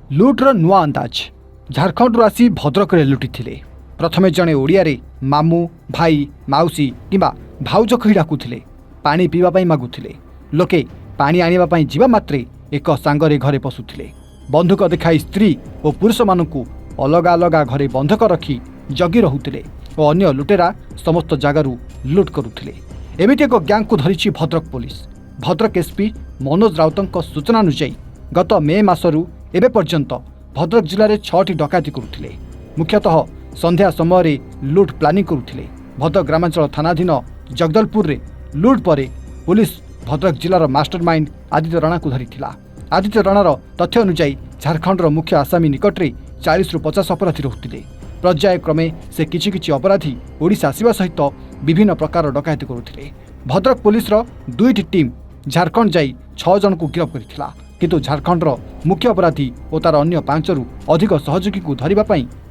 लुट्र नुआ अंदाज झारखंड आसी भद्रक लुटि प्रथमे जड़े ओडिया मामू भाई माउसी किंबा भाउज कही डाकुले पानी पीवा मागुले लोके पानी आने जीवा मात्रे एक सांगरे घरे पशुले बंधुक देखाई स्त्री और पुरुष मानू अलग अलग घरे बंधक रखी जगी रोते और अन्य लुटेरा समस्त जगार लुट करुले एमती एक गैंग को धरी भद्रक पुलिस भद्रक एसपी मनोज राउत सूचना अनुଯାयी गत मे मासरू एबे पर्यंत भद्रक जिले में 6टी डकायती करुले मुख्यतः संध्या समय लुट प्लानिंग करुले भद्रक ग्रामांचल थानाधीन जगदलपुर रे लुट पर पुलिस भद्रक जिलार मास्टरमाइंड आदित्य राणा को धरी आदित्य राणार तथ्य अनुଯାयी झारखंड मुख्य आसामी निकट में 40 ରୁ 50 अपराधी रोते पर्याय क्रमे से किछि अपराधी ओडिशा आसिबा सहित विभिन्न प्रकार डकायती करुले भद्रक पुलिस दुईटी टीम झारखंड जाई 6 जन को गिरफ्त करथिला किंतु झारखंडर मुख्य अपराधी और तार अन्य 5 ରୁ अधिक सहयोगी को धरिबा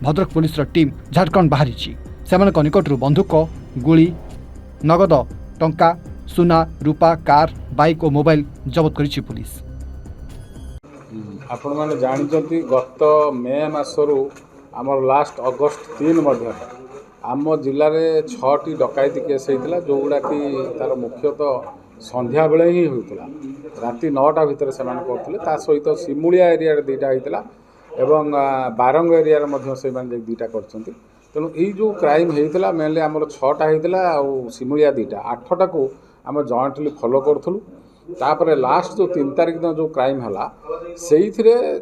भद्रक पुलिस टीम झारखंड बाहरी सेमानक निकटरू बंधुक गुली नगद टंका सुना रूपा कार बाइक और मोबाइल जबत करिछि पुलिस। आपण माने जानते गत मे मासरू आमर लास्ट अगस्ट 3 मध्य आम जिले में 6टी डकायती केस होता जो गुड़ा कि तार मुख्यतः संध्या बेले ही होता राति 9टा भितर से करते सहित सिमुलिया एरिया 2टा होता एवं बारंग एरिया से 2टा कर तेणु यही जो क्राइम होता मेनली आमर 6टा होता सिमुलिया 2टा 8टा को आम जॉइंटली फॉलो करूँ तापर लास्ट जो 3 तारिख दिन जो क्राइम है से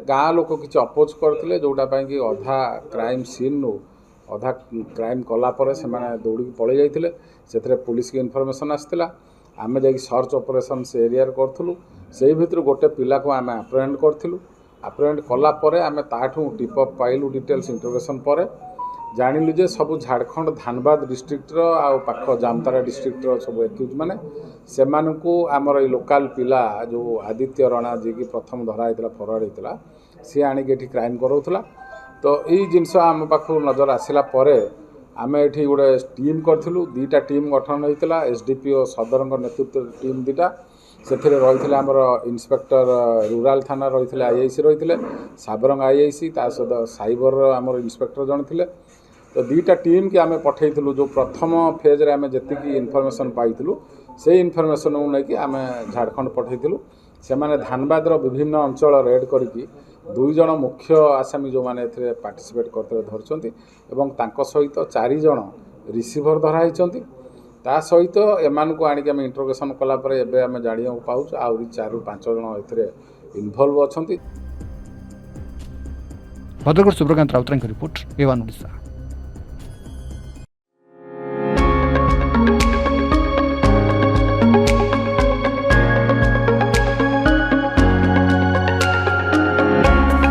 गाँ लोक किसी अपोज करते जोटा कि अधा क्राइम सीन रू अधा क्राइम कलापर से दौड़ पलि जाते से पुलिस की इनफर्मेशन आसाला आम जा सर्च ऑपरेशन से एरिया करूँ से भर गोटे पिला को आम अप्रेहेंड करूँ अप्रेहेंड कलापर आम ताठू टिपअप पाइलु डिटेल्स इंटरोगेशन पर जानिलु जे सब झारखंड धानबाद डिस्ट्रिक्टर आउ पाख जामतारा डिस्ट्रिक्टर सब एक्यूज मैंने से आमर लोकाल पिला जो आदित्य राणा जी की प्रथम धरा होता फरवर्ड होता सी आणिक क्राइम कराऊला तो यही जिनस आम पाखु नजर आसला आम ये गोटे टीम करूँ 2टा टीम गठन होता एसडीपीओ सदर नेतृत्व टीम 2टा से रही आमर इन्स्पेक्टर रूराल थाना रही आईआईसी रही साबरंग आईआईसी ता सहित साइबर आमर इन्स्पेक्टर जन थे तो 2टा टीम की आम पठेलु जो प्रथम फेज्रे आम जी इनफर्मेशन पाइलु से इनफर्मेशन को लेकिन आम झारखंड पठेलु से मैंने धानबाद विभिन्न अंचल रेड करके 2 जन मुख्य आसामी जो मैंने पार्टिसिपेट करते धरती सहित 4 जन रिसीभर धराई ता सहित एमान को आनिक आम इंटरोगेशन कलापर एवं आम जाना पाऊँ आहरी 4 ରୁ 5 जन ए इनवल्व अच्छा। Bhadrak Subrakant Routray report A1 Odisha.